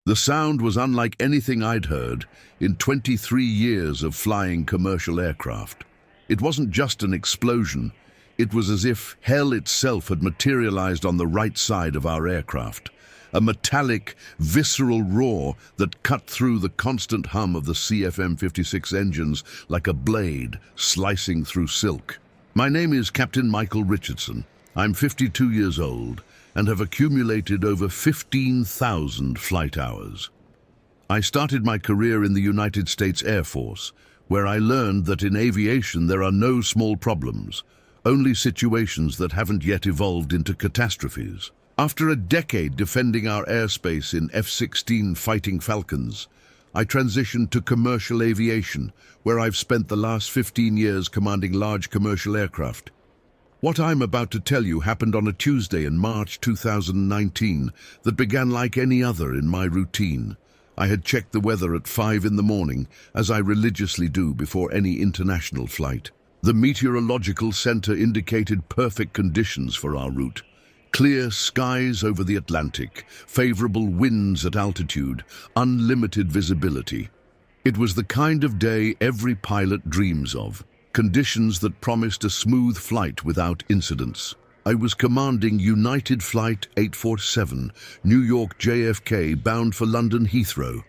The sound was unlike anything I'd heard in 23 years of flying commercial aircraft. It wasn't just an explosion, it was as if hell itself had materialized on the right side of our aircraft. A metallic, visceral roar that cut through the constant hum of the CFM56 engines like a blade slicing through silk. My name is Captain Michael Richardson. I'm 52 years old and have accumulated over 15,000 flight hours. I started my career in the United States Air Force, where I learned that in aviation there are no small problems, only situations that haven't yet evolved into catastrophes. After a decade defending our airspace in F-16 Fighting Falcons, I transitioned to commercial aviation, where I've spent the last 15 years commanding large commercial aircraft. What I'm about to tell you happened on a Tuesday in March 2019 that began like any other in my routine. I had checked the weather at 5 in the morning, as I religiously do before any international flight. The meteorological center indicated perfect conditions for our route. Clear skies over the Atlantic, favorable winds at altitude, unlimited visibility. It was the kind of day every pilot dreams of. Conditions that promised a smooth flight without incidents. I was commanding United Flight 847, New York JFK bound for London Heathrow,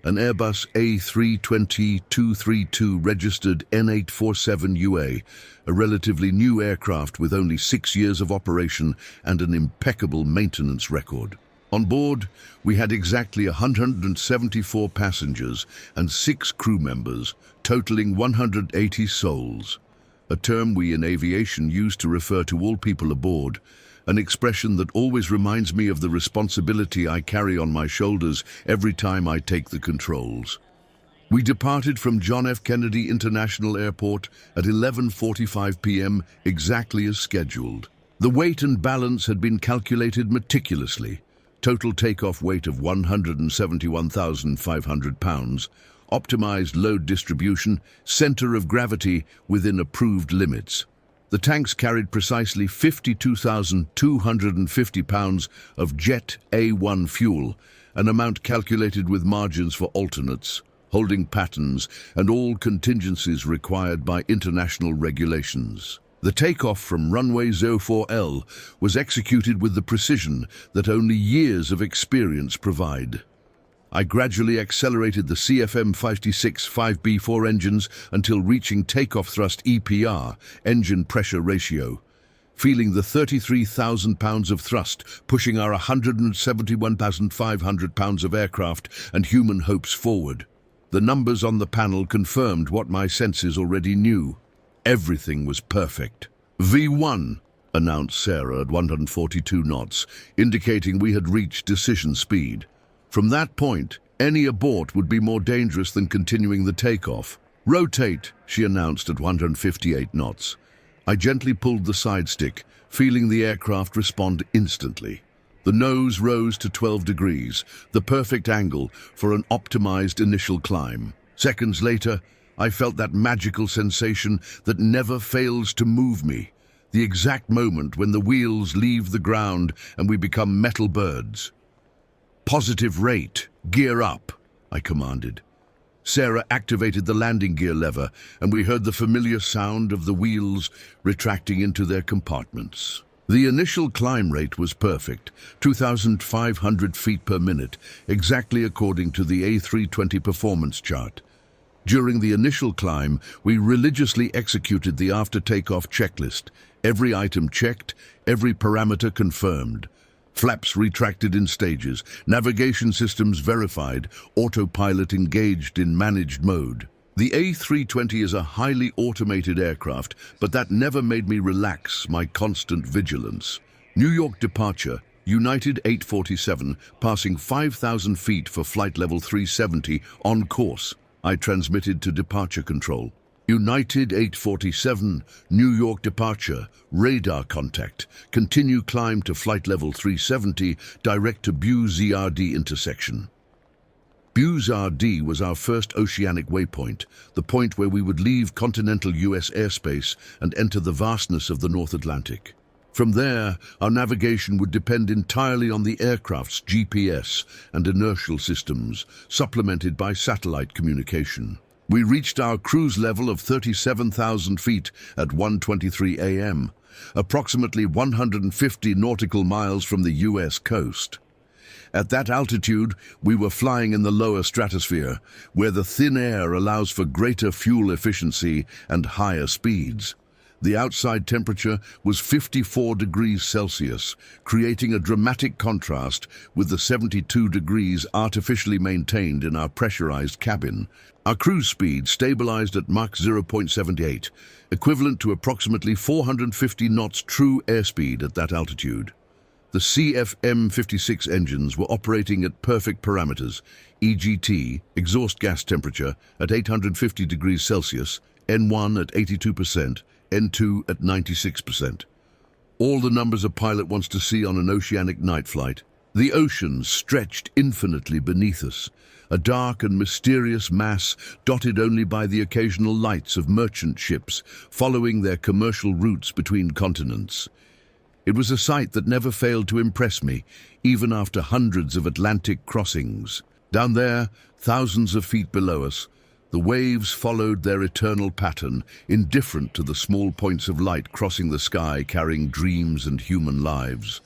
an Airbus A320-232 registered N847UA, a relatively new aircraft with only 6 years of operation and an impeccable maintenance record. On board, we had exactly 174 passengers and 6 crew members, totaling 180 souls, a term we in aviation use to refer to all people aboard, an expression that always reminds me of the responsibility I carry on my shoulders every time I take the controls. We departed from John F. Kennedy International Airport at 11:45 p.m. exactly as scheduled. The weight and balance had been calculated meticulously. Total takeoff weight of 171,500 pounds, optimized load distribution, center of gravity within approved limits. The tanks carried precisely 52,250 pounds of Jet A1 fuel, an amount calculated with margins for alternates, holding patterns, and all contingencies required by international regulations. The takeoff from runway 04L was executed with the precision that only years of experience provide. I gradually accelerated the CFM56 5B4 engines until reaching takeoff thrust EPR, engine pressure ratio, feeling the 33,000 pounds of thrust pushing our 171,500 pounds of aircraft and human hopes forward. The numbers on the panel confirmed what my senses already knew. Everything was perfect. V1, announced Sarah at 142 knots, indicating we had reached decision speed. From that point, any abort would be more dangerous than continuing the takeoff. Rotate, she announced at 158 knots. I gently pulled the side stick, feeling the aircraft respond instantly. The nose rose to 12 degrees, the perfect angle for an optimized initial climb. Seconds later, I felt that magical sensation that never fails to move me, the exact moment when the wheels leave the ground and we become metal birds. Positive rate, gear up, I commanded. Sarah activated the landing gear lever and we heard the familiar sound of the wheels retracting into their compartments. The initial climb rate was perfect, 2,500 feet per minute, exactly according to the A320 performance chart. During the initial climb, we religiously executed the after-takeoff checklist, every item checked, every parameter confirmed. Flaps retracted in stages, navigation systems verified, autopilot engaged in managed mode. The A320 is a highly automated aircraft, but that never made me relax my constant vigilance. New York departure, United 847, passing 5,000 feet for flight level 370, on course. I transmitted to departure control. United 847, New York departure, radar contact, continue climb to flight level 370, direct to Buz-RD intersection. Buz-RD was our first oceanic waypoint, the point where we would leave continental US airspace and enter the vastness of the North Atlantic. From there, our navigation would depend entirely on the aircraft's GPS and inertial systems, supplemented by satellite communication. We reached our cruise level of 37,000 feet at 1:23 a.m., approximately 150 nautical miles from the US coast. At that altitude, we were flying in the lower stratosphere, where the thin air allows for greater fuel efficiency and higher speeds. The outside temperature was 54 degrees Celsius, creating a dramatic contrast with the 72 degrees artificially maintained in our pressurized cabin. Our cruise speed stabilized at Mach 0.78, equivalent to approximately 450 knots true airspeed at that altitude. The CFM56 engines were operating at perfect parameters, EGT, exhaust gas temperature, at 850 degrees Celsius, N1 at 82%, N2 at 96%. All the numbers a pilot wants to see on an oceanic night flight. The ocean stretched infinitely beneath us, a dark and mysterious mass dotted only by the occasional lights of merchant ships following their commercial routes between continents. It was a sight that never failed to impress me, even after hundreds of Atlantic crossings. Down there, thousands of feet below us, the waves followed their eternal pattern, indifferent to the small points of light crossing the sky carrying dreams and human lives.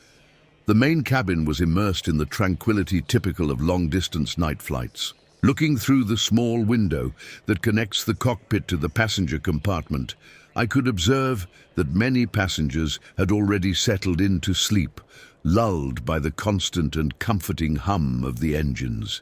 The main cabin was immersed in the tranquility typical of long-distance night flights. Looking through the small window that connects the cockpit to the passenger compartment, I could observe that many passengers had already settled into sleep, lulled by the constant and comforting hum of the engines.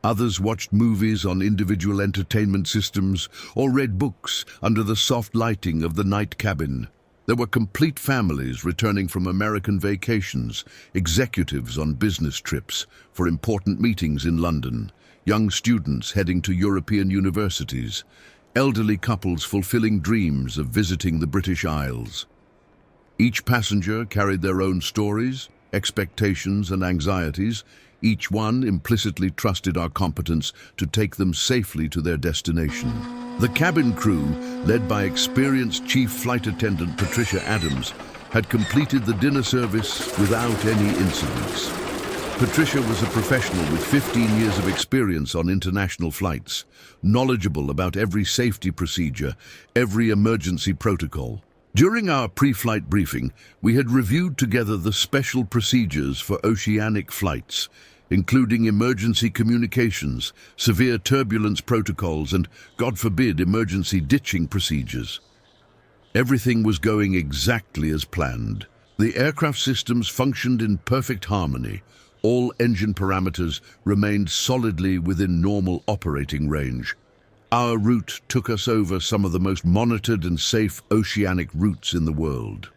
Others watched movies on individual entertainment systems or read books under the soft lighting of the night cabin. There were complete families returning from American vacations, executives on business trips for important meetings in London, young students heading to European universities, elderly couples fulfilling dreams of visiting the British Isles. Each passenger carried their own stories, expectations and anxieties. Each one implicitly trusted our competence to take them safely to their destination. The cabin crew, led by experienced Chief Flight Attendant Patricia Adams, had completed the dinner service without any incidents. Patricia was a professional with 15 years of experience on international flights, knowledgeable about every safety procedure, every emergency protocol. During our pre-flight briefing, we had reviewed together the special procedures for oceanic flights, including emergency communications, severe turbulence protocols, and, God forbid, emergency ditching procedures. Everything was going exactly as planned. The aircraft systems functioned in perfect harmony. All engine parameters remained solidly within normal operating range. Our route took us over some of the most monitored and safe oceanic routes in the world.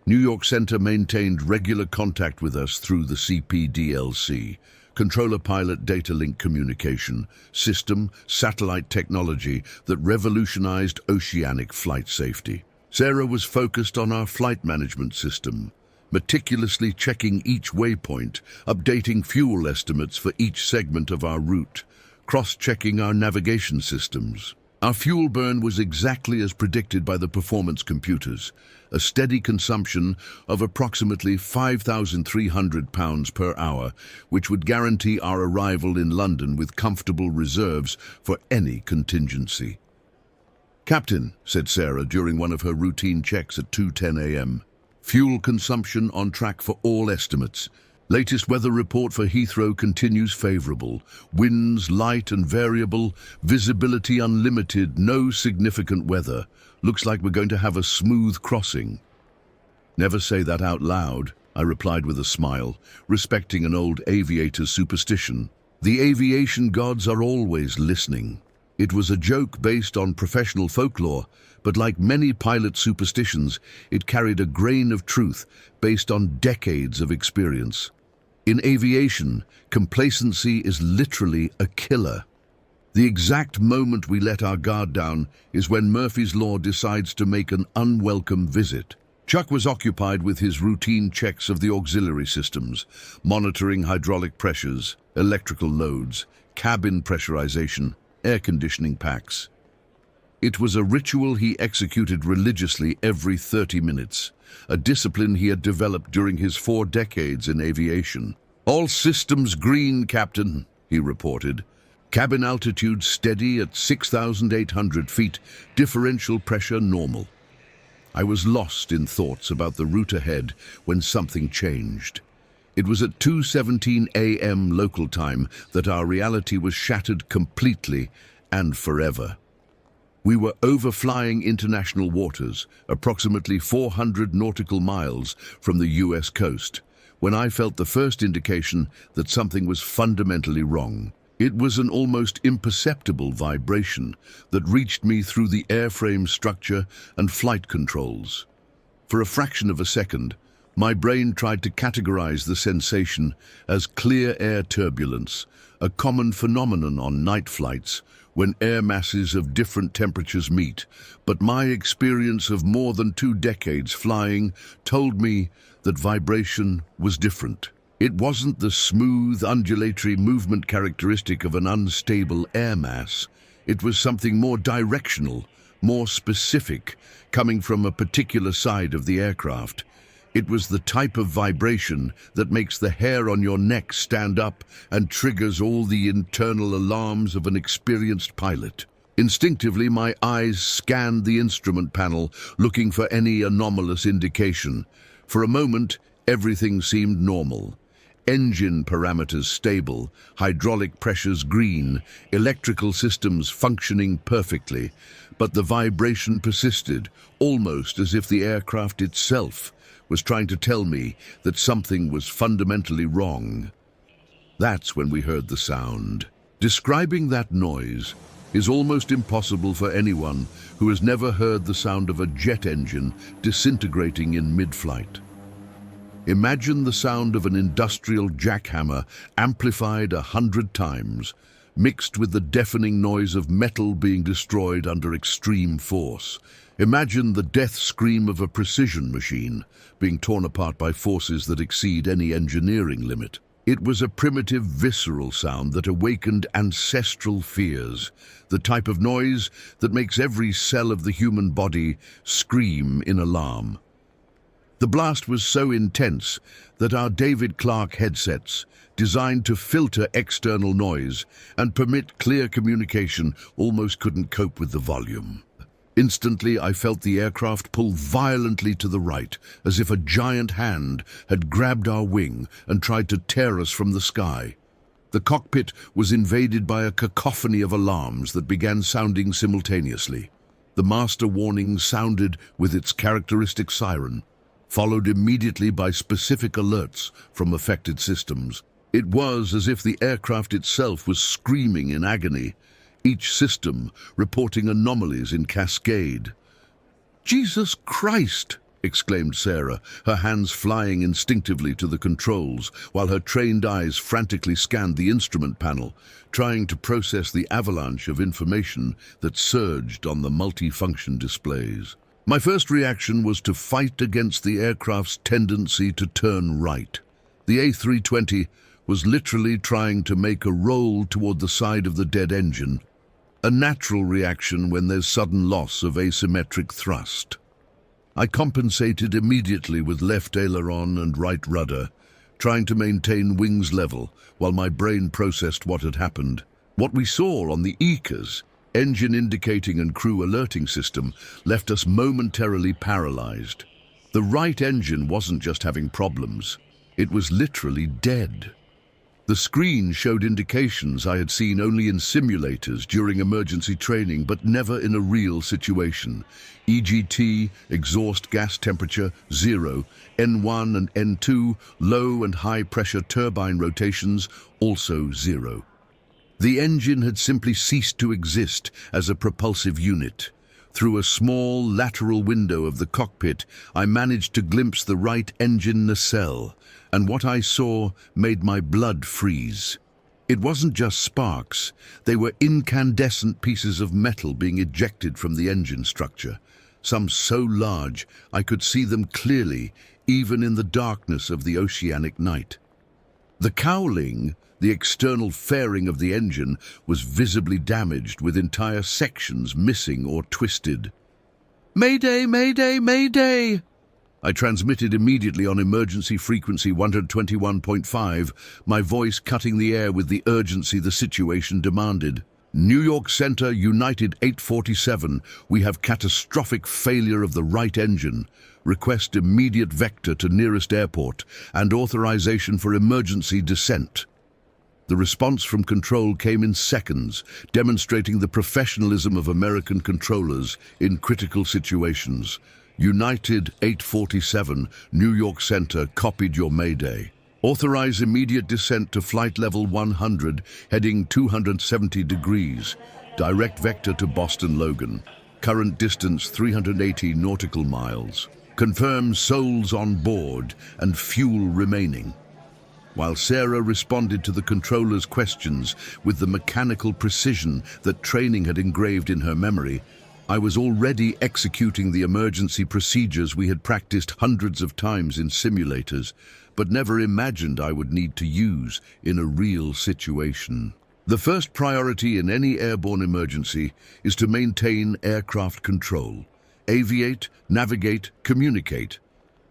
New York Center maintained regular contact with us through the CPDLC, controller-pilot data link communication system, satellite technology that revolutionized oceanic flight safety. Sarah was focused on our flight management system, meticulously checking each waypoint, updating fuel estimates for each segment of our route, cross-checking our navigation systems. Our fuel burn was exactly as predicted by the performance computers, a steady consumption of approximately 5,300 pounds per hour, which would guarantee our arrival in London with comfortable reserves for any contingency. "Captain," said Sarah during one of her routine checks at 2:10 a.m., "fuel consumption on track for all estimates. Latest weather report for Heathrow continues favorable. Winds light and variable, visibility unlimited, no significant weather. Looks like we're going to have a smooth crossing." "Never say that out loud," I replied with a smile, respecting an old aviator's superstition. The aviation gods are always listening. It was a joke based on professional folklore, but like many pilot superstitions, it carried a grain of truth based on decades of experience. In aviation, complacency is literally a killer. The exact moment we let our guard down is when Murphy's Law decides to make an unwelcome visit. Chuck was occupied with his routine checks of the auxiliary systems, monitoring hydraulic pressures, electrical loads, cabin pressurization, air conditioning packs. It was a ritual he executed religiously every 30 minutes, a discipline he had developed during his 4 decades in aviation. "All systems green, Captain," he reported. "Cabin altitude steady at 6,800 feet, differential pressure normal." I was lost in thoughts about the route ahead when something changed. It was at 2:17 a.m. local time that our reality was shattered completely and forever. We were overflying international waters, approximately 400 nautical miles from the US coast, when I felt the first indication that something was fundamentally wrong. It was an almost imperceptible vibration that reached me through the airframe structure and flight controls. For a fraction of a second, my brain tried to categorize the sensation as clear air turbulence, a common phenomenon on night flights when air masses of different temperatures meet, but my experience of more than 2 decades flying told me that vibration was different. It wasn't the smooth, undulatory movement characteristic of an unstable air mass. It was something more directional, more specific, coming from a particular side of the aircraft. It was the type of vibration that makes the hair on your neck stand up and triggers all the internal alarms of an experienced pilot. Instinctively, my eyes scanned the instrument panel, looking for any anomalous indication. For a moment, everything seemed normal. Engine parameters stable, hydraulic pressures green, electrical systems functioning perfectly. But the vibration persisted, almost as if the aircraft itself was trying to tell me that something was fundamentally wrong. That's when we heard the sound. Describing that noise is almost impossible for anyone who has never heard the sound of a jet engine disintegrating in mid-flight. Imagine the sound of an industrial jackhammer amplified 100 times, mixed with the deafening noise of metal being destroyed under extreme force. Imagine the death scream of a precision machine being torn apart by forces that exceed any engineering limit. It was a primitive, visceral sound that awakened ancestral fears, the type of noise that makes every cell of the human body scream in alarm. The blast was so intense that our David Clark headsets, designed to filter external noise and permit clear communication, almost couldn't cope with the volume. Instantly, I felt the aircraft pull violently to the right, as if a giant hand had grabbed our wing and tried to tear us from the sky. The cockpit was invaded by a cacophony of alarms that began sounding simultaneously. The master warning sounded with its characteristic siren, followed immediately by specific alerts from affected systems. It was as if the aircraft itself was screaming in agony, each system reporting anomalies in cascade. "Jesus Christ!" exclaimed Sarah, her hands flying instinctively to the controls, while her trained eyes frantically scanned the instrument panel, trying to process the avalanche of information that surged on the multifunction displays. My first reaction was to fight against the aircraft's tendency to turn right. The A320 was literally trying to make a roll toward the side of the dead engine, a natural reaction when there's sudden loss of asymmetric thrust. I compensated immediately with left aileron and right rudder, trying to maintain wings level while my brain processed what had happened. What we saw on the ECAS, engine indicating and crew alerting system, left us momentarily paralyzed. The right engine wasn't just having problems, it was literally dead. The screen showed indications I had seen only in simulators during emergency training, but never in a real situation. EGT, exhaust gas temperature, 0. N1 and N2, low and high pressure turbine rotations, also 0. The engine had simply ceased to exist as a propulsive unit. Through a small lateral window of the cockpit, I managed to glimpse the right engine nacelle, and what I saw made my blood freeze. It wasn't just sparks, they were incandescent pieces of metal being ejected from the engine structure, some so large I could see them clearly, even in the darkness of the oceanic night. The cowling, The external fairing of the engine was visibly damaged, with entire sections missing or twisted. "Mayday, mayday, mayday!" I transmitted immediately on emergency frequency 121.5, my voice cutting the air with the urgency the situation demanded. "New York Center, United 847, we have catastrophic failure of the right engine. Request immediate vector to nearest airport and authorization for emergency descent." The response from control came in seconds, demonstrating the professionalism of American controllers in critical situations. United 847, New York Center, copied your mayday. Authorize immediate descent to flight level 100, heading 270 degrees. Direct vector to Boston Logan. Current distance 380 nautical miles. Confirm souls on board and fuel remaining. While Sarah responded to the controller's questions with the mechanical precision that training had engraved in her memory, I was already executing the emergency procedures we had practiced hundreds of times in simulators, but never imagined I would need to use in a real situation. The first priority in any airborne emergency is to maintain aircraft control. Aviate, navigate, communicate.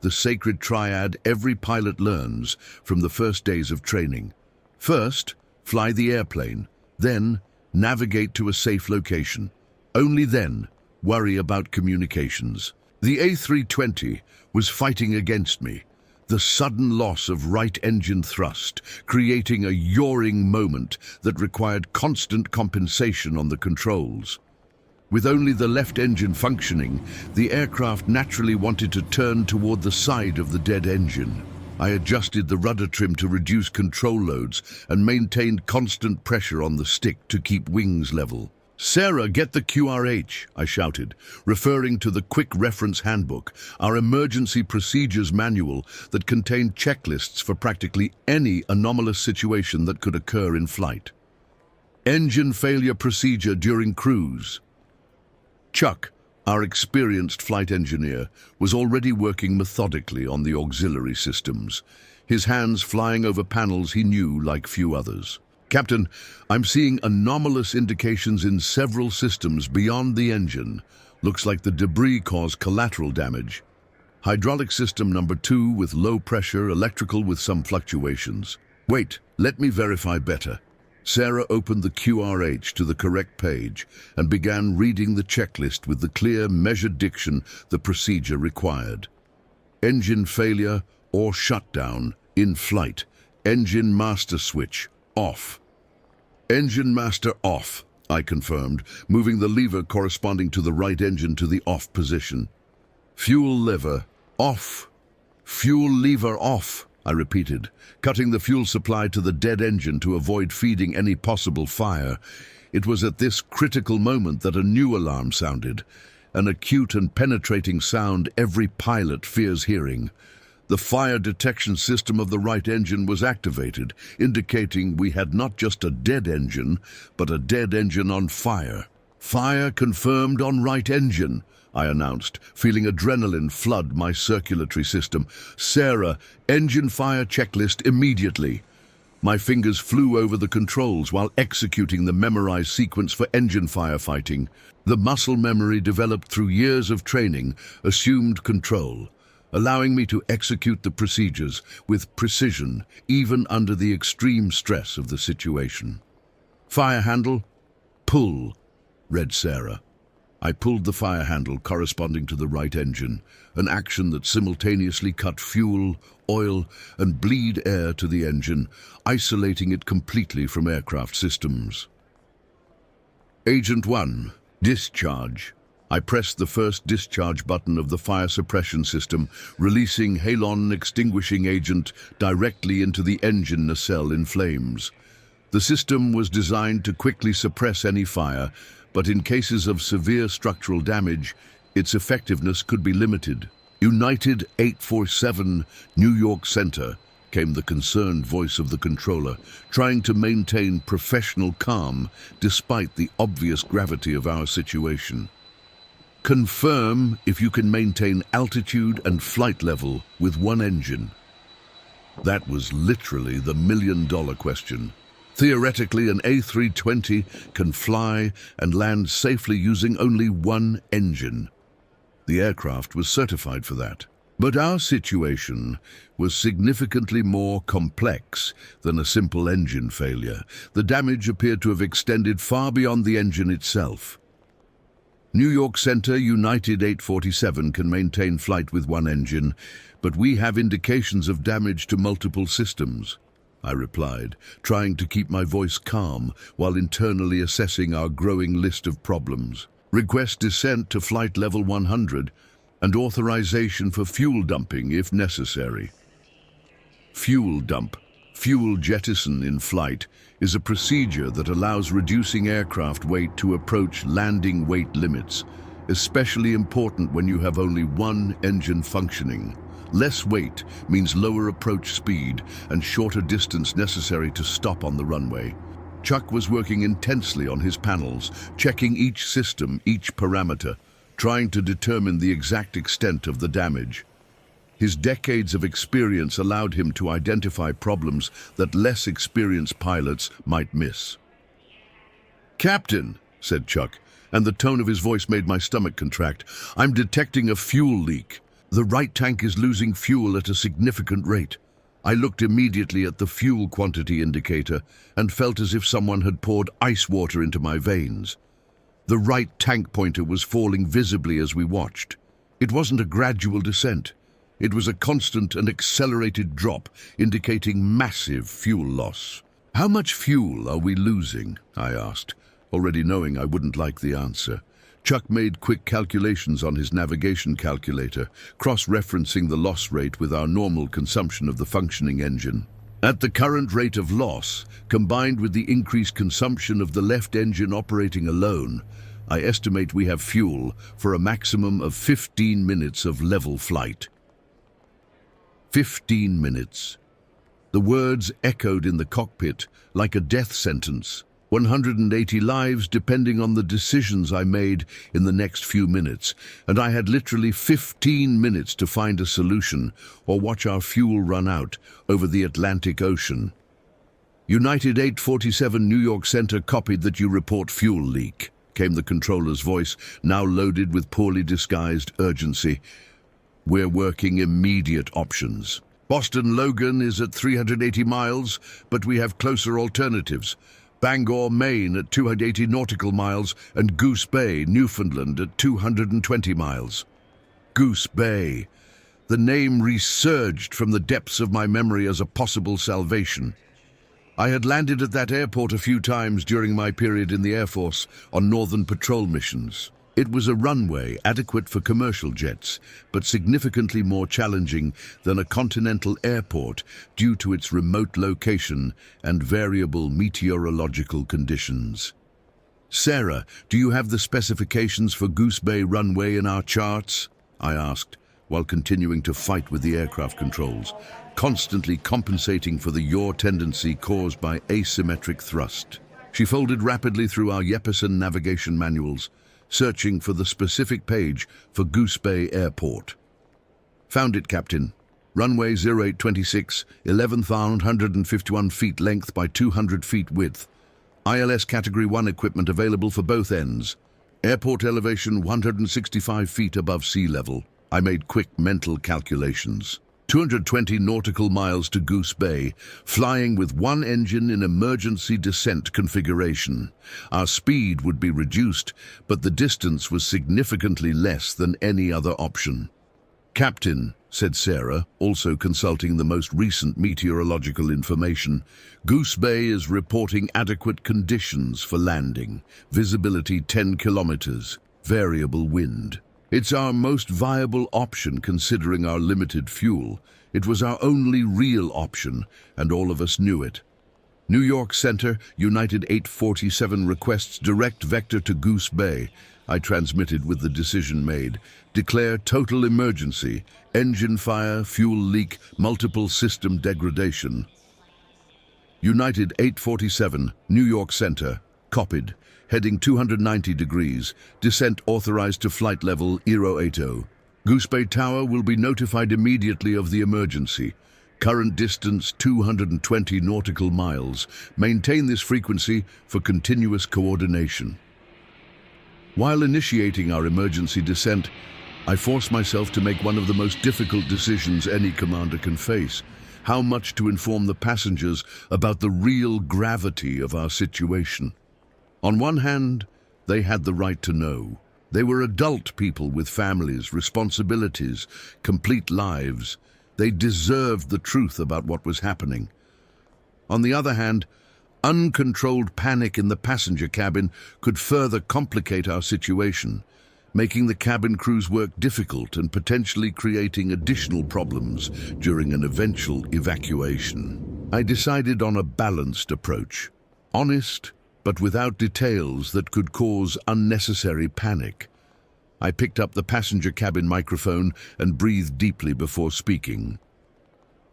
The sacred triad every pilot learns from the first days of training. First, fly the airplane. Then, navigate to a safe location. Only then, worry about communications. The A320 was fighting against me, the sudden loss of right engine thrust, creating a yawing moment that required constant compensation on the controls. With only the left engine functioning, the aircraft naturally wanted to turn toward the side of the dead engine. I adjusted the rudder trim to reduce control loads and maintained constant pressure on the stick to keep wings level. "Sarah, get the QRH," I shouted, referring to the Quick Reference Handbook, our emergency procedures manual that contained checklists for practically any anomalous situation that could occur in flight. Engine failure procedure during cruise. Chuck, our experienced flight engineer, was already working methodically on the auxiliary systems, his hands flying over panels he knew like few others. "Captain, I'm seeing anomalous indications in several systems beyond the engine. Looks like the debris caused collateral damage. Hydraulic system number 2 with low pressure, electrical with some fluctuations." "Wait, let me verify better." Sarah opened the QRH to the correct page and began reading the checklist with the clear, measured diction the procedure required. Engine failure or shutdown in flight. Engine master switch off. "Engine master off," I confirmed, moving the lever corresponding to the right engine to the off position. "Fuel lever off. Fuel lever off," I repeated, cutting the fuel supply to the dead engine to avoid feeding any possible fire. It was at this critical moment that a new alarm sounded, an acute and penetrating sound every pilot fears hearing. The fire detection system of the right engine was activated, indicating we had not just a dead engine, but a dead engine on fire. "Fire confirmed on right engine," I announced, feeling adrenaline flood my circulatory system. "Sarah, engine fire checklist immediately." My fingers flew over the controls while executing the memorized sequence for engine firefighting. The muscle memory developed through years of training assumed control, allowing me to execute the procedures with precision, even under the extreme stress of the situation. "Fire handle, pull," read Sarah. I pulled the fire handle corresponding to the right engine, an action that simultaneously cut fuel, oil, and bleed air to the engine, isolating it completely from aircraft systems. Agent 1, discharge. I pressed the first discharge button of the fire suppression system, releasing halon extinguishing agent directly into the engine nacelle in flames. The system was designed to quickly suppress any fire, but in cases of severe structural damage, its effectiveness could be limited. "United 847, New York Center," came the concerned voice of the controller, trying to maintain professional calm despite the obvious gravity of our situation. "Confirm if you can maintain altitude and flight level with one engine." That was literally the million-dollar question. Theoretically, an A320 can fly and land safely using only one engine. The aircraft was certified for that. But our situation was significantly more complex than a simple engine failure. The damage appeared to have extended far beyond the engine itself. New York Center United 847 can maintain flight with one engine, but we have indications of damage to multiple systems, I replied, trying to keep my voice calm while internally assessing our growing list of problems. Request descent to flight level 100 and authorization for fuel dumping if necessary. Fuel dump, fuel jettison in flight, is a procedure that allows reducing aircraft weight to approach landing weight limits, especially important when you have only one engine functioning. Less weight means lower approach speed and shorter distance necessary to stop on the runway. Chuck was working intensely on his panels, checking each system, each parameter, trying to determine the exact extent of the damage. His decades of experience allowed him to identify problems that less experienced pilots might miss. "Captain," said Chuck, and the tone of his voice made my stomach contract, "I'm detecting a fuel leak. The right tank is losing fuel at a significant rate." I looked immediately at the fuel quantity indicator and felt as if someone had poured ice water into my veins. The right tank pointer was falling visibly as we watched. It wasn't a gradual descent. It was a constant and accelerated drop, indicating massive fuel loss. "How much fuel are we losing?" I asked, already knowing I wouldn't like the answer. Chuck made quick calculations on his navigation calculator, cross-referencing the loss rate with our normal consumption of the functioning engine. At the current rate of loss, combined with the increased consumption of the left engine operating alone, I estimate we have fuel for a maximum of 15 minutes of level flight. 15 minutes. The words echoed in the cockpit like a death sentence. 180 lives depending on the decisions I made in the next few minutes, and I had literally 15 minutes to find a solution or watch our fuel run out over the Atlantic Ocean. "United 847 New York Center copied that you report fuel leak," came the controller's voice, now loaded with poorly disguised urgency. "We're working immediate options. Boston Logan is at 380 miles, but we have closer alternatives. Bangor, Maine at 280 nautical miles, and Goose Bay, Newfoundland at 220 miles. Goose Bay. The name resurged from the depths of my memory as a possible salvation. I had landed at that airport a few times during my period in the Air Force on Northern Patrol missions. It was a runway adequate for commercial jets, but significantly more challenging than a continental airport due to its remote location and variable meteorological conditions. "Sarah, do you have the specifications for Goose Bay runway in our charts?" I asked, while continuing to fight with the aircraft controls, constantly compensating for the yaw tendency caused by asymmetric thrust. She folded rapidly through our Jeppesen navigation manuals, searching for the specific page for Goose Bay Airport. "Found it, Captain. Runway 0826, 11,151 feet length by 200 feet width. ILS Category 1 equipment available for both ends. Airport elevation 165 feet above sea level." I made quick mental calculations. 220 nautical miles to Goose Bay, flying with one engine in emergency descent configuration. Our speed would be reduced, but the distance was significantly less than any other option. "Captain," said Sarah, also consulting the most recent meteorological information, "Goose Bay is reporting adequate conditions for landing. Visibility 10 kilometers, variable wind. It's our most viable option considering our limited fuel. It was our only real option, and all of us knew it. New York Center, United 847 requests direct vector to Goose Bay." I transmitted with the decision made. "Declare total emergency, engine fire, fuel leak, multiple system degradation." United 847, New York Center, copied. Heading 290 degrees, descent authorized to flight level 080. Goose Bay Tower will be notified immediately of the emergency. Current distance 220 nautical miles. Maintain this frequency for continuous coordination. While initiating our emergency descent, I forced myself to make one of the most difficult decisions any commander can face: how much to inform the passengers about the real gravity of our situation. On one hand, they had the right to know. They were adult people with families, responsibilities, complete lives. They deserved the truth about what was happening. On the other hand, uncontrolled panic in the passenger cabin could further complicate our situation, making the cabin crew's work difficult and potentially creating additional problems during an eventual evacuation. I decided on a balanced approach, honest, but without details that could cause unnecessary panic. I picked up the passenger cabin microphone and breathed deeply before speaking.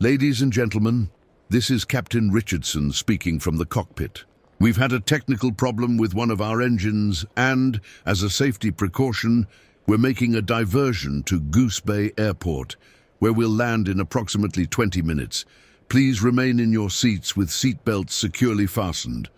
Ladies and gentlemen, this is Captain Richardson speaking from the cockpit. We've had a technical problem with one of our engines and, as a safety precaution, we're making a diversion to Goose Bay Airport, where we'll land in approximately 20 minutes. Please remain in your seats with seatbelts securely fastened.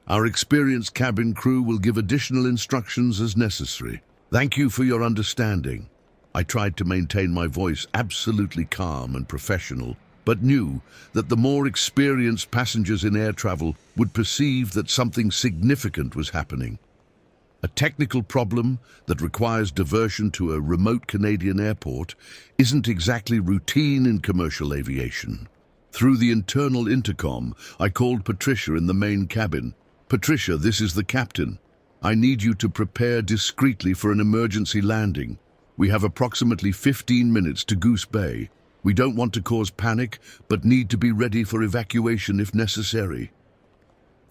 Our experienced cabin crew will give additional instructions as necessary. Thank you for your understanding. I tried to maintain my voice absolutely calm and professional, but knew that the more experienced passengers in air travel would perceive that something significant was happening. A technical problem that requires diversion to a remote Canadian airport isn't exactly routine in commercial aviation. Through the internal intercom, I called Patricia in the main cabin. "Patricia, this is the captain. I need you to prepare discreetly for an emergency landing. We have approximately 15 minutes to Goose Bay. We don't want to cause panic, but need to be ready for evacuation if necessary."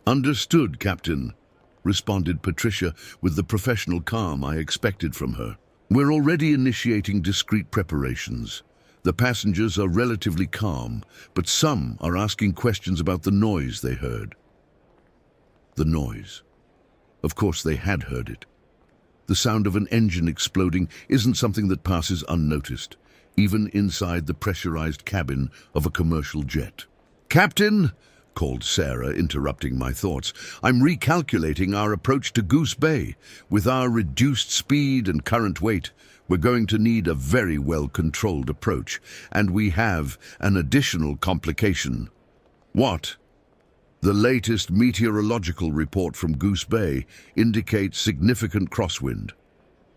"Understood, Captain," responded Patricia with the professional calm I expected from her. "We're already initiating discreet preparations. The passengers are relatively calm, but some are asking questions about the noise they heard." The noise. Of course they had heard it. The sound of an engine exploding isn't something that passes unnoticed, even inside the pressurized cabin of a commercial jet. "Captain," called Sarah, interrupting my thoughts, "I'm recalculating our approach to Goose Bay. With our reduced speed and current weight, we're going to need a very well-controlled approach, and we have an additional complication." "What?" "The latest meteorological report from Goose Bay indicates significant crosswind.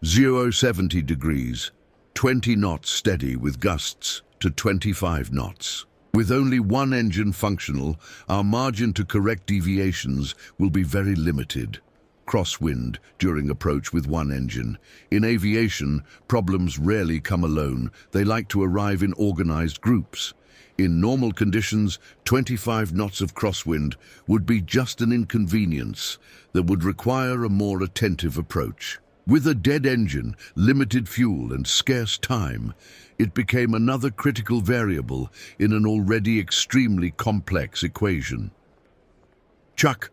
070 degrees, 20 knots steady with gusts to 25 knots. With only one engine functional, our margin to correct deviations will be very limited. Crosswind during approach with one engine. In aviation, problems rarely come alone. They like to arrive in organized groups. In normal conditions, 25 knots of crosswind would be just an inconvenience that would require a more attentive approach. With a dead engine, limited fuel, and scarce time, it became another critical variable in an already extremely complex equation." "Chuck,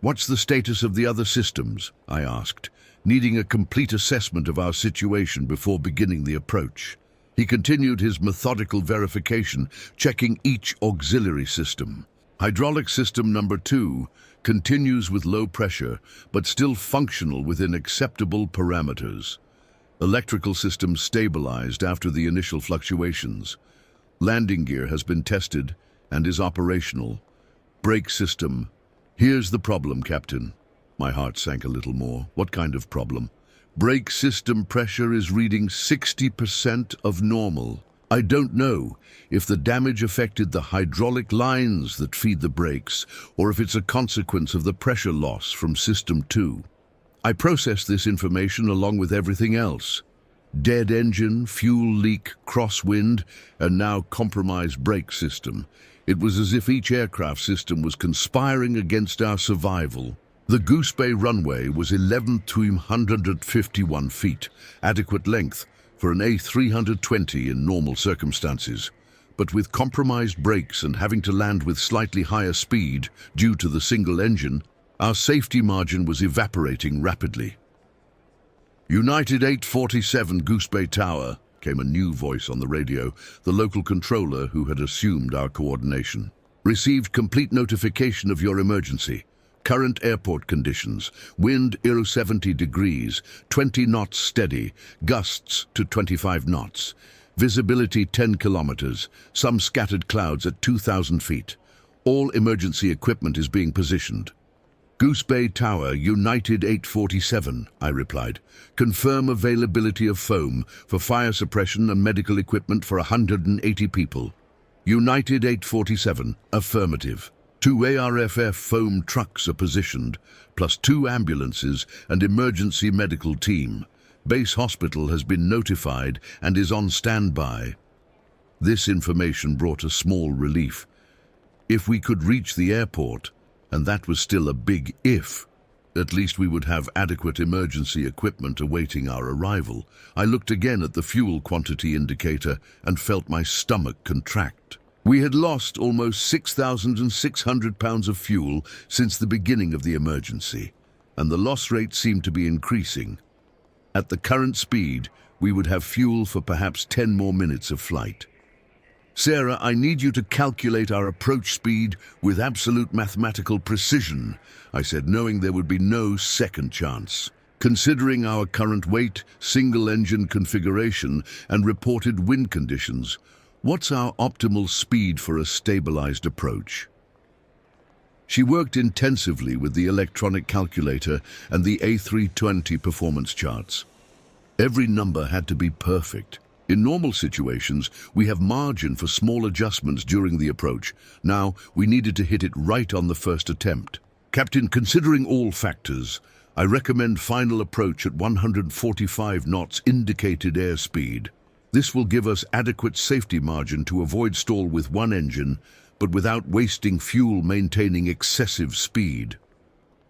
what's the status of the other systems?" I asked, needing a complete assessment of our situation before beginning the approach. He continued his methodical verification, checking each auxiliary system. "Hydraulic system number 2 continues with low pressure, but still functional within acceptable parameters. Electrical system stabilized after the initial fluctuations. Landing gear has been tested and is operational. Brake system. Here's the problem, Captain." My heart sank a little more. What kind of problem? "Brake system pressure is reading 60% of normal. I don't know if the damage affected the hydraulic lines that feed the brakes, or if it's a consequence of the pressure loss from System 2. I processed this information along with everything else. Dead engine, fuel leak, crosswind, and now compromised brake system. It was as if each aircraft system was conspiring against our survival. The Goose Bay runway was 11,251 feet, adequate length for an A320 in normal circumstances. But with compromised brakes and having to land with slightly higher speed due to the single engine, our safety margin was evaporating rapidly. "United 847 Goose Bay Tower," came a new voice on the radio, the local controller who had assumed our coordination. Received complete notification of your emergency. Current airport conditions. Wind 70 degrees, 20 knots steady, gusts to 25 knots. Visibility 10 kilometers, some scattered clouds at 2,000 feet. All emergency equipment is being positioned. Goose Bay Tower, United 847, I replied. Confirm availability of foam for fire suppression and medical equipment for 180 people. United 847, affirmative. 2 ARFF foam trucks are positioned, plus 2 ambulances and emergency medical team. Base hospital has been notified and is on standby. This information brought a small relief. If we could reach the airport, and that was still a big if, at least we would have adequate emergency equipment awaiting our arrival. I looked again at the fuel quantity indicator and felt my stomach contract. We had lost almost 6,600 pounds of fuel since the beginning of the emergency, and the loss rate seemed to be increasing. At the current speed, we would have fuel for perhaps 10 more minutes of flight. Sarah, I need you to calculate our approach speed with absolute mathematical precision, I said, knowing there would be no second chance. Considering our current weight, single-engine configuration, and reported wind conditions, what's our optimal speed for a stabilized approach? She worked intensively with the electronic calculator and the A320 performance charts. Every number had to be perfect. In normal situations, we have margin for small adjustments during the approach. Now, we needed to hit it right on the first attempt. Captain, considering all factors, I recommend final approach at 145 knots indicated airspeed. This will give us adequate safety margin to avoid stall with one engine, but without wasting fuel maintaining excessive speed.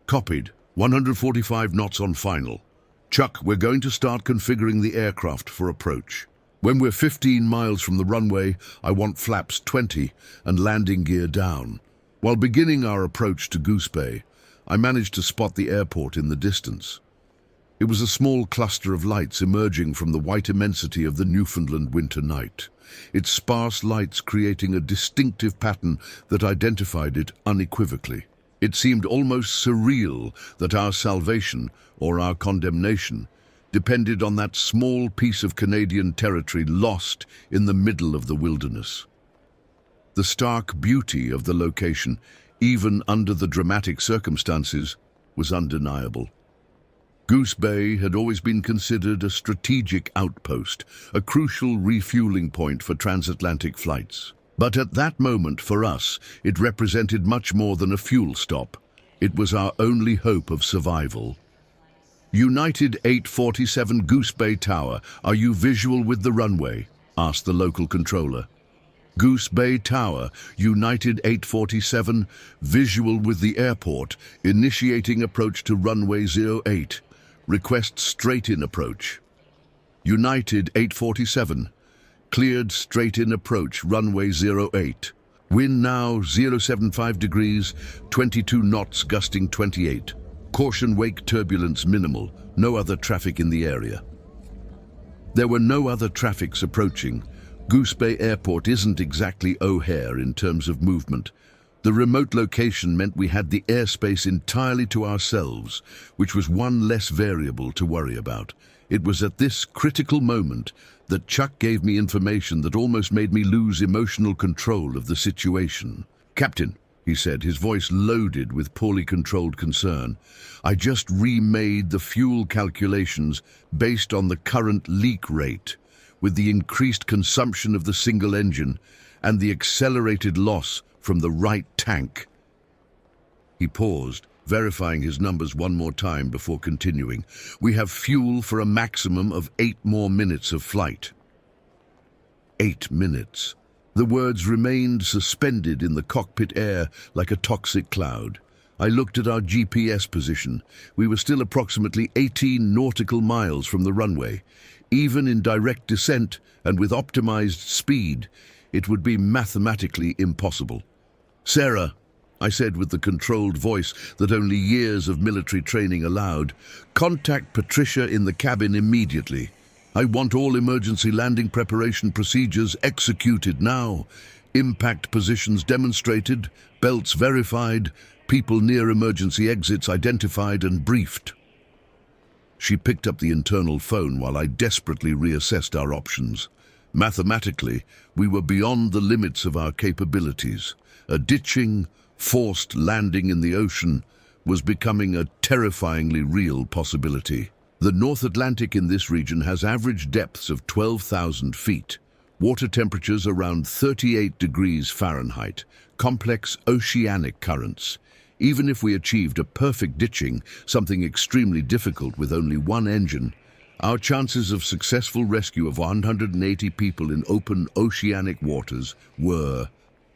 Copied. 145 knots on final. Chuck, we're going to start configuring the aircraft for approach. When we're 15 miles from the runway, I want flaps 20 and landing gear down. While beginning our approach to Goose Bay, I managed to spot the airport in the distance. It was a small cluster of lights emerging from the white immensity of the Newfoundland winter night, its sparse lights creating a distinctive pattern that identified it unequivocally. It seemed almost surreal that our salvation, or our condemnation, depended on that small piece of Canadian territory lost in the middle of the wilderness. The stark beauty of the location, even under the dramatic circumstances, was undeniable. Goose Bay had always been considered a strategic outpost, a crucial refueling point for transatlantic flights. But at that moment, for us, it represented much more than a fuel stop. It was our only hope of survival. United 847 Goose Bay Tower, are you visual with the runway? Asked the local controller. Goose Bay Tower, United 847, visual with the airport, initiating approach to runway 08. Request straight-in approach. United 847, cleared straight-in approach, runway 08. Wind now 075 degrees, 22 knots gusting 28. Caution wake turbulence minimal, no other traffic in the area. There were no other traffics approaching. Goose Bay Airport isn't exactly O'Hare in terms of movement. The remote location meant we had the airspace entirely to ourselves, which was one less variable to worry about. It was at this critical moment that Chuck gave me information that almost made me lose emotional control of the situation. Captain, he said, his voice loaded with poorly controlled concern, I just remade the fuel calculations based on the current leak rate, with the increased consumption of the single engine and the accelerated loss from the right tank. He paused, verifying his numbers one more time before continuing. We have fuel for a maximum of 8 more minutes of flight. 8 minutes. The words remained suspended in the cockpit air like a toxic cloud. I looked at our GPS position. We were still approximately 18 nautical miles from the runway. Even in direct descent and with optimized speed, it would be mathematically impossible. Sarah, I said with the controlled voice that only years of military training allowed, contact Patricia in the cabin immediately. I want all emergency landing preparation procedures executed now. Impact positions demonstrated, belts verified, people near emergency exits identified and briefed. She picked up the internal phone while I desperately reassessed our options. Mathematically, we were beyond the limits of our capabilities. A ditching, forced landing in the ocean was becoming a terrifyingly real possibility. The North Atlantic in this region has average depths of 12,000 feet, water temperatures around 38 degrees Fahrenheit, complex oceanic currents. Even if we achieved a perfect ditching, something extremely difficult with only one engine, our chances of successful rescue of 180 people in open oceanic waters were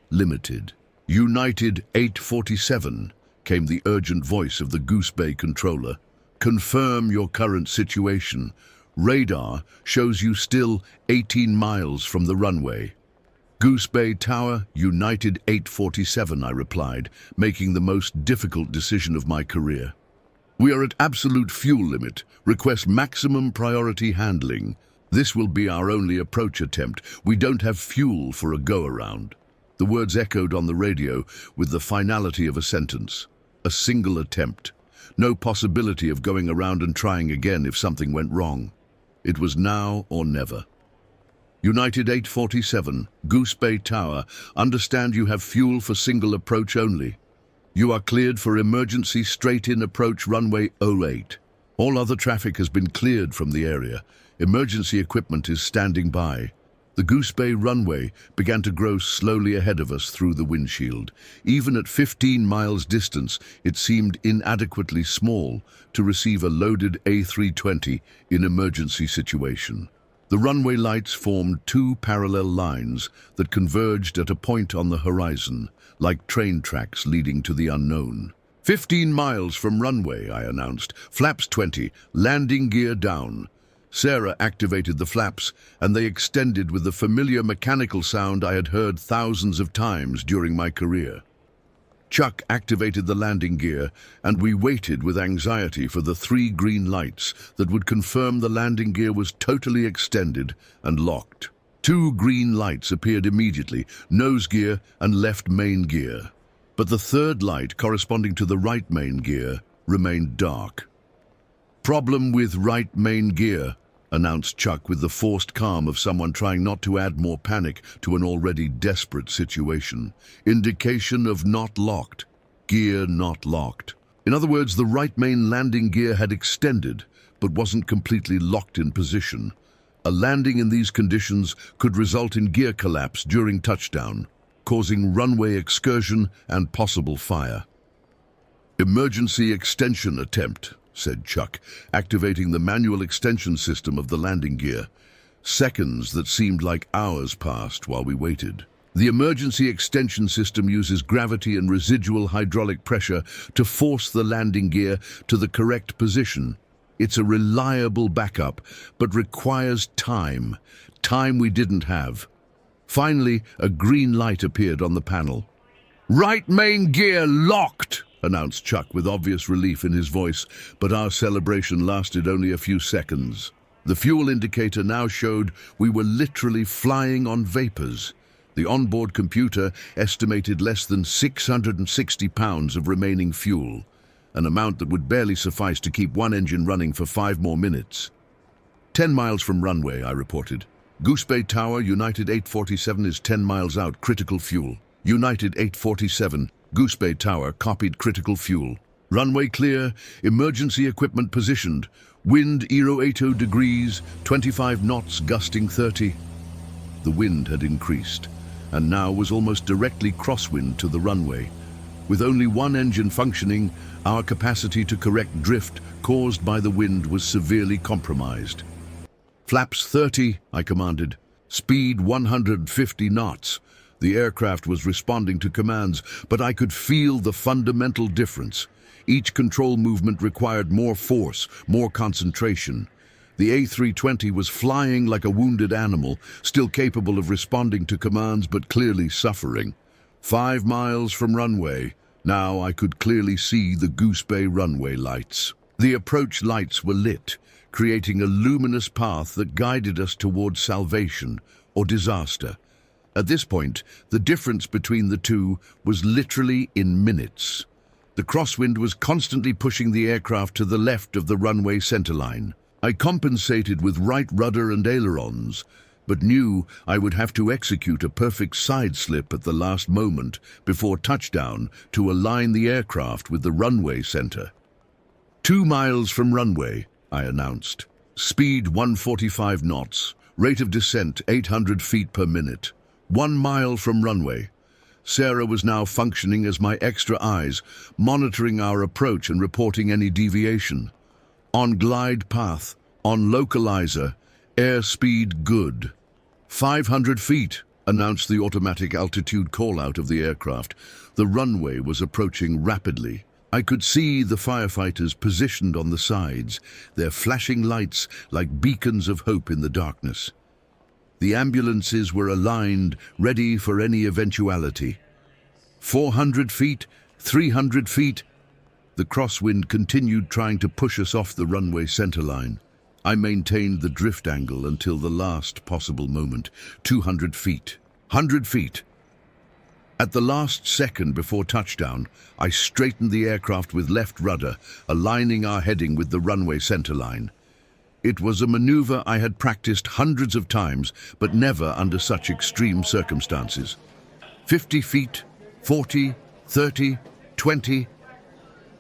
limited. United 847, came the urgent voice of the Goose Bay controller. Confirm your current situation. Radar shows you still 18 miles from the runway. Goose Bay Tower, United 847, I replied, making the most difficult decision of my career. We are at absolute fuel limit. Request maximum priority handling. This will be our only approach attempt. We don't have fuel for a go-around. The words echoed on the radio with the finality of a sentence. A single attempt. No possibility of going around and trying again if something went wrong. It was now or never. United 847, Goose Bay Tower, understand you have fuel for single approach only. You are cleared for emergency straight-in approach runway 08. All other traffic has been cleared from the area. Emergency equipment is standing by. The Goose Bay runway began to grow slowly ahead of us through the windshield. Even at 15 miles distance, it seemed inadequately small to receive a loaded A320 in emergency situation. The runway lights formed two parallel lines that converged at a point on the horizon, like train tracks leading to the unknown. 15 miles from runway, I announced. Flaps 20, landing gear down. Sarah activated the flaps, and they extended with the familiar mechanical sound I had heard thousands of times during my career. Chuck activated the landing gear, and we waited with anxiety for the 3 green lights that would confirm the landing gear was totally extended and locked. 2 green lights appeared immediately, nose gear and left main gear. But the third light, corresponding to the right main gear, remained dark. Problem with right main gear, announced Chuck with the forced calm of someone trying not to add more panic to an already desperate situation. Indication of not locked. Gear not locked. In other words, the right main landing gear had extended, but wasn't completely locked in position. A landing in these conditions could result in gear collapse during touchdown, causing runway excursion and possible fire. Emergency extension attempt, said Chuck, activating the manual extension system of the landing gear. Seconds that seemed like hours passed while we waited. The emergency extension system uses gravity and residual hydraulic pressure to force the landing gear to the correct position. It's a reliable backup, but requires time we didn't have. Finally, a green light appeared on the panel. Right main gear locked, announced Chuck with obvious relief in his voice, but our celebration lasted only a few seconds. The fuel indicator now showed we were literally flying on vapors. The onboard computer estimated less than 660 pounds of remaining fuel, an amount that would barely suffice to keep one engine running for 5 more minutes. 10 miles from runway, I reported. Goose Bay Tower, United 847 is 10 miles out, critical fuel. United 847, Goose Bay Tower, copied critical fuel. Runway clear, emergency equipment positioned. Wind 80 degrees, 25 knots, gusting 30. The wind had increased, and now was almost directly crosswind to the runway. With only one engine functioning, our capacity to correct drift caused by the wind was severely compromised. Flaps 30, I commanded. Speed 150 knots. The aircraft was responding to commands, but I could feel the fundamental difference. Each control movement required more force, more concentration. The A320 was flying like a wounded animal, still capable of responding to commands but clearly suffering. 5 miles from runway. Now I could clearly see the Goose Bay runway lights. The approach lights were lit, creating a luminous path that guided us towards salvation or disaster. At this point, the difference between the two was literally in minutes. The crosswind was constantly pushing the aircraft to the left of the runway centerline. I compensated with right rudder and ailerons, but knew I would have to execute a perfect side slip at the last moment before touchdown to align the aircraft with the runway center. 2 miles from runway, I announced. Speed 145 knots, rate of descent 800 feet per minute. 1 mile from runway. Sarah was now functioning as my extra eyes, monitoring our approach and reporting any deviation. On glide path, on localizer, airspeed good. 500 feet, announced the automatic altitude call-out of the aircraft. The runway was approaching rapidly. I could see the firefighters positioned on the sides, their flashing lights like beacons of hope in the darkness. The ambulances were aligned, ready for any eventuality. 400 feet, 300 feet. The crosswind continued trying to push us off the runway centerline. I maintained the drift angle until the last possible moment. 200 feet, 100 feet. At the last second before touchdown, I straightened the aircraft with left rudder, aligning our heading with the runway centerline. It was a maneuver I had practiced hundreds of times, but never under such extreme circumstances. 50 feet, 40, 30, 20.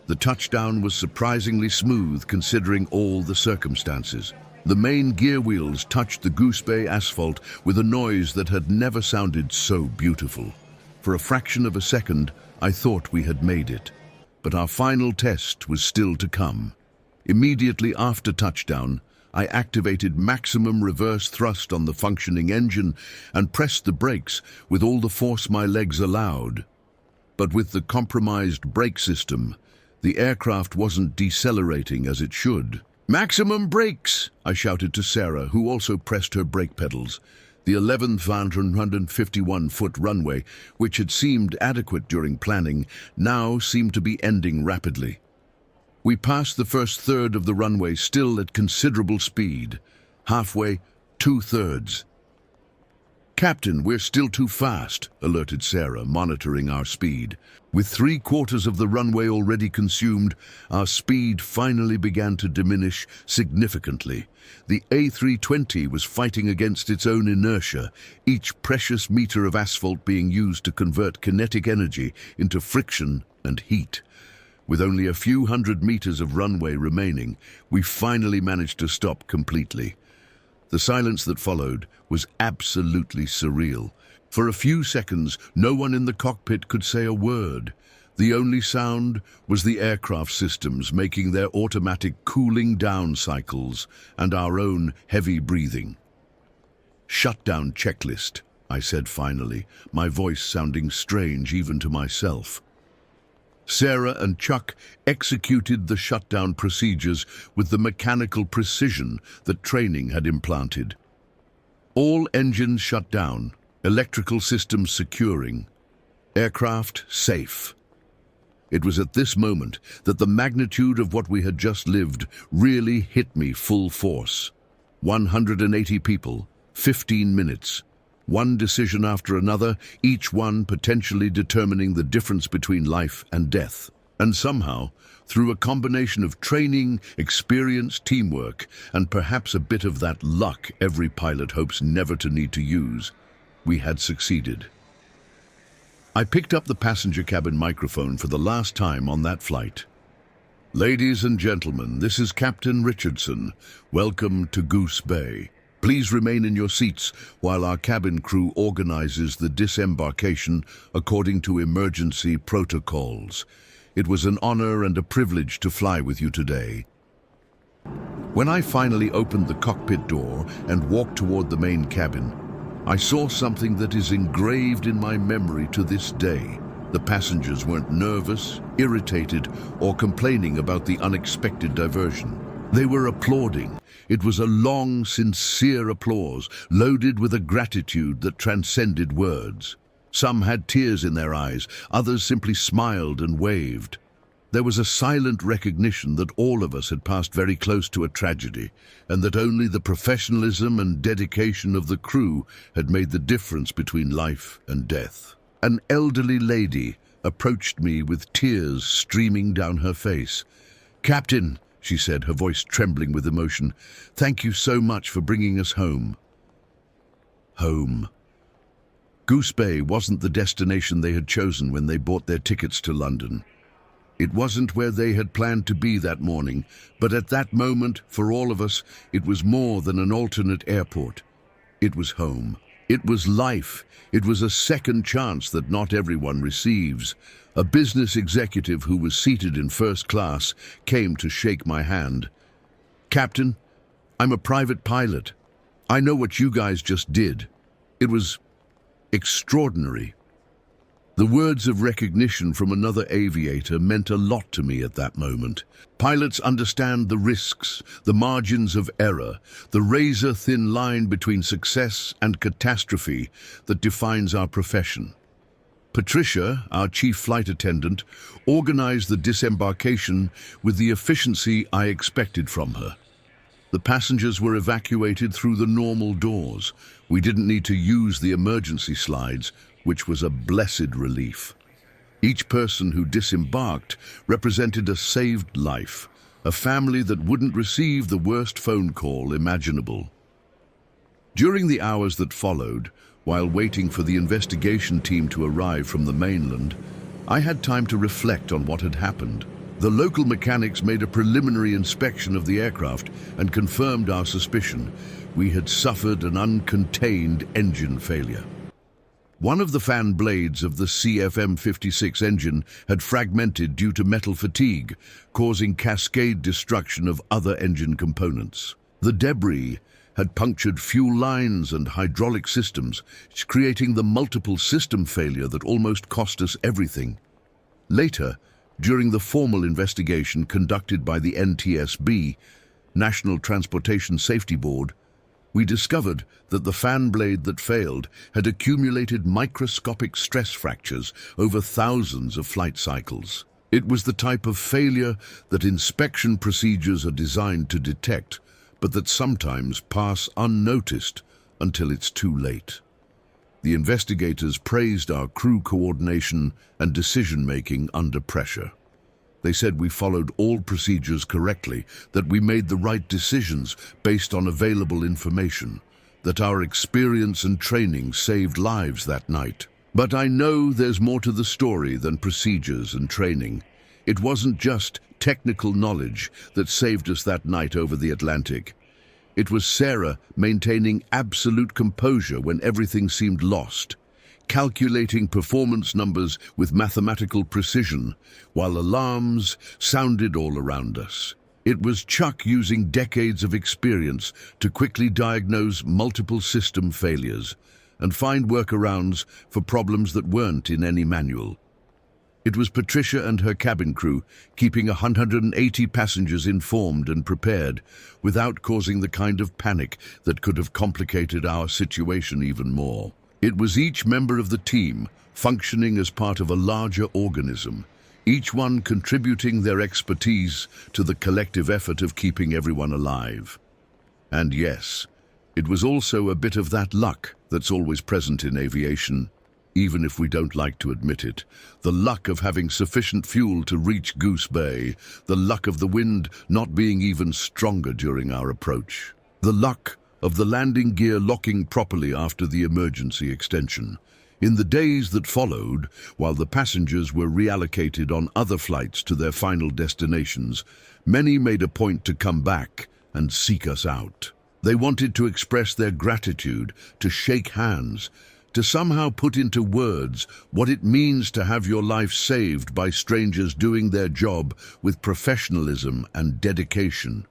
The touchdown was surprisingly smooth considering all the circumstances. The main gear wheels touched the Goose Bay asphalt with a noise that had never sounded so beautiful. For a fraction of a second, I thought we had made it. But our final test was still to come. Immediately after touchdown, I activated maximum reverse thrust on the functioning engine and pressed the brakes with all the force my legs allowed. But with the compromised brake system, the aircraft wasn't decelerating as it should. "Maximum brakes!" I shouted to Sarah, who also pressed her brake pedals. The 11,151-foot runway, which had seemed adequate during planning, now seemed to be ending rapidly. We passed the first third of the runway still at considerable speed. Halfway, 2/3. "Captain, we're still too fast," alerted Sarah, monitoring our speed. With 3/4 of the runway already consumed, our speed finally began to diminish significantly. The A320 was fighting against its own inertia, each precious meter of asphalt being used to convert kinetic energy into friction and heat. With only a few hundred meters of runway remaining, we finally managed to stop completely. The silence that followed was absolutely surreal. For a few seconds, no one in the cockpit could say a word. The only sound was the aircraft systems making their automatic cooling down cycles and our own heavy breathing. "Shutdown checklist," I said finally, my voice sounding strange even to myself. Sarah and Chuck executed the shutdown procedures with the mechanical precision that training had implanted. All engines shut down, electrical systems securing, aircraft safe. It was at this moment that the magnitude of what we had just lived really hit me full force. 180 people, 15 minutes. One decision after another, each one potentially determining the difference between life and death. And somehow, through a combination of training, experience, teamwork, and perhaps a bit of that luck every pilot hopes never to need to use, we had succeeded. I picked up the passenger cabin microphone for the last time on that flight. "Ladies and gentlemen, this is Captain Richardson. Welcome to Goose Bay. Please remain in your seats while our cabin crew organizes the disembarkation according to emergency protocols. It was an honor and a privilege to fly with you today." When I finally opened the cockpit door and walked toward the main cabin, I saw something that is engraved in my memory to this day. The passengers weren't nervous, irritated, or complaining about the unexpected diversion. They were applauding. It was a long, sincere applause, loaded with a gratitude that transcended words. Some had tears in their eyes, others simply smiled and waved. There was a silent recognition that all of us had passed very close to a tragedy, and that only the professionalism and dedication of the crew had made the difference between life and death. An elderly lady approached me with tears streaming down her face. "Captain," she said, her voice trembling with emotion, "thank you so much for bringing us home." Home. Goose Bay wasn't the destination they had chosen when they bought their tickets to London. It wasn't where they had planned to be that morning, but at that moment, for all of us, it was more than an alternate airport. It was home. It was life. It was a second chance that not everyone receives. A business executive who was seated in first class came to shake my hand. "Captain, I'm a private pilot. I know what you guys just did. It was extraordinary." The words of recognition from another aviator meant a lot to me at that moment. Pilots understand the risks, the margins of error, the razor-thin line between success and catastrophe that defines our profession. Patricia, our chief flight attendant, organized the disembarkation with the efficiency I expected from her. The passengers were evacuated through the normal doors. We didn't need to use the emergency slides, which was a blessed relief. Each person who disembarked represented a saved life, a family that wouldn't receive the worst phone call imaginable. During the hours that followed, while waiting for the investigation team to arrive from the mainland, I had time to reflect on what had happened. The local mechanics made a preliminary inspection of the aircraft and confirmed our suspicion. We had suffered an uncontained engine failure. One of the fan blades of the CFM56 engine had fragmented due to metal fatigue, causing cascade destruction of other engine components. The debris had punctured fuel lines and hydraulic systems, creating the multiple system failure that almost cost us everything. Later, during the formal investigation conducted by the NTSB, National Transportation Safety Board, we discovered that the fan blade that failed had accumulated microscopic stress fractures over thousands of flight cycles. It was the type of failure that inspection procedures are designed to detect, but that sometimes pass unnoticed until it's too late. The investigators praised our crew coordination and decision-making under pressure. They said we followed all procedures correctly, that we made the right decisions based on available information, that our experience and training saved lives that night. But I know there's more to the story than procedures and training. It wasn't just technical knowledge that saved us that night over the Atlantic. It was Sarah maintaining absolute composure when everything seemed lost, calculating performance numbers with mathematical precision, while alarms sounded all around us. It was Chuck using decades of experience to quickly diagnose multiple system failures and find workarounds for problems that weren't in any manual. It was Patricia and her cabin crew keeping 180 passengers informed and prepared without causing the kind of panic that could have complicated our situation even more. It was each member of the team functioning as part of a larger organism, each one contributing their expertise to the collective effort of keeping everyone alive. And yes, it was also a bit of that luck that's always present in aviation, even if we don't like to admit it. The luck of having sufficient fuel to reach Goose Bay, the luck of the wind not being even stronger during our approach, the luck of the landing gear locking properly after the emergency extension. In the days that followed, while the passengers were reallocated on other flights to their final destinations, many made a point to come back and seek us out. They wanted to express their gratitude, to shake hands, to somehow put into words what it means to have your life saved by strangers doing their job with professionalism and dedication.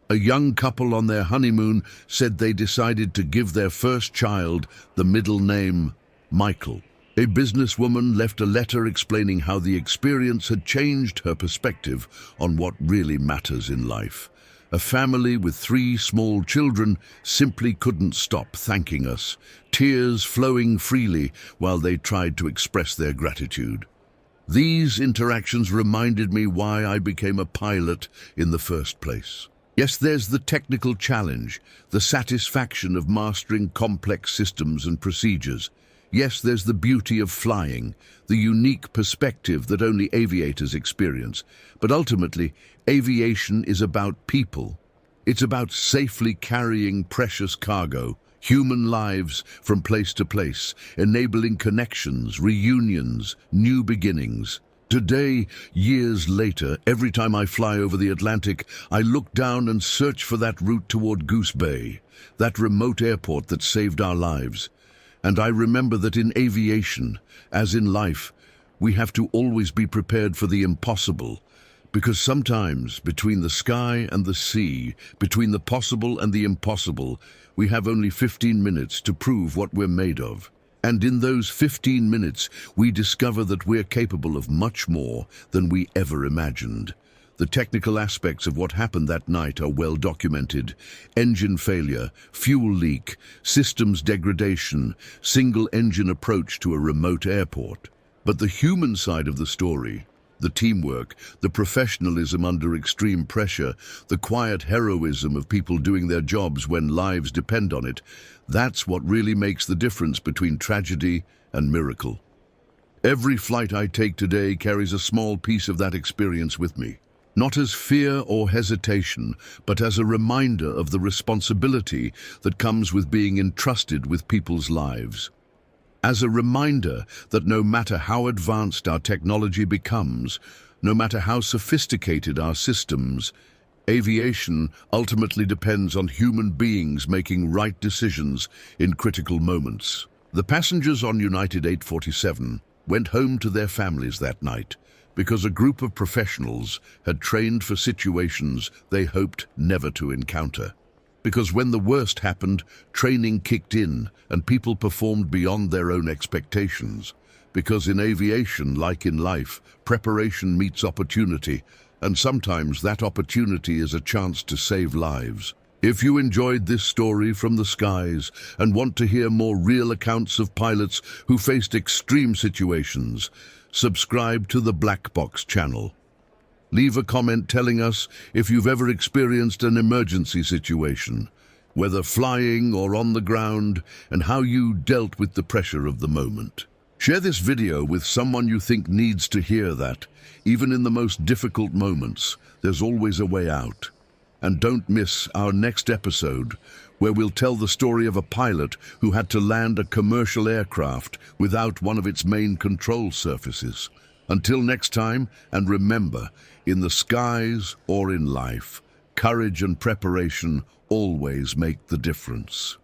A young couple on their honeymoon said they decided to give their first child the middle name Michael. A businesswoman left a letter explaining how the experience had changed her perspective on what really matters in life. A family with 3 small children simply couldn't stop thanking us, tears flowing freely while they tried to express their gratitude. These interactions reminded me why I became a pilot in the first place. Yes, there's the technical challenge, the satisfaction of mastering complex systems and procedures. Yes, there's the beauty of flying, the unique perspective that only aviators experience. But ultimately, aviation is about people. It's about safely carrying precious cargo, human lives from place to place, enabling connections, reunions, new beginnings. Today, years later, every time I fly over the Atlantic, I look down and search for that route toward Goose Bay, that remote airport that saved our lives. And I remember that in aviation, as in life, we have to always be prepared for the impossible, because sometimes between the sky and the sea, between the possible and the impossible, we have only 15 minutes to prove what we're made of. And in those 15 minutes, we discover that we're capable of much more than we ever imagined. The technical aspects of what happened that night are well documented. Engine failure, fuel leak, systems degradation, single-engine approach to a remote airport. But the human side of the story, the teamwork, the professionalism under extreme pressure, the quiet heroism of people doing their jobs when lives depend on it, that's what really makes the difference between tragedy and miracle. Every flight I take today carries a small piece of that experience with me. Not as fear or hesitation, but as a reminder of the responsibility that comes with being entrusted with people's lives. As a reminder that no matter how advanced our technology becomes, no matter how sophisticated our systems, aviation ultimately depends on human beings making right decisions in critical moments. The passengers on United 847 went home to their families that night because a group of professionals had trained for situations they hoped never to encounter. Because when the worst happened, training kicked in and people performed beyond their own expectations. Because in aviation, like in life, preparation meets opportunity, and sometimes that opportunity is a chance to save lives. If you enjoyed this story from the skies and want to hear more real accounts of pilots who faced extreme situations, subscribe to the Black Box channel. Leave a comment telling us if you've ever experienced an emergency situation, whether flying or on the ground, and how you dealt with the pressure of the moment. Share this video with someone you think needs to hear that, even in the most difficult moments, there's always a way out. And don't miss our next episode, where we'll tell the story of a pilot who had to land a commercial aircraft without one of its main control surfaces. Until next time, and remember, in the skies or in life, courage and preparation always make the difference.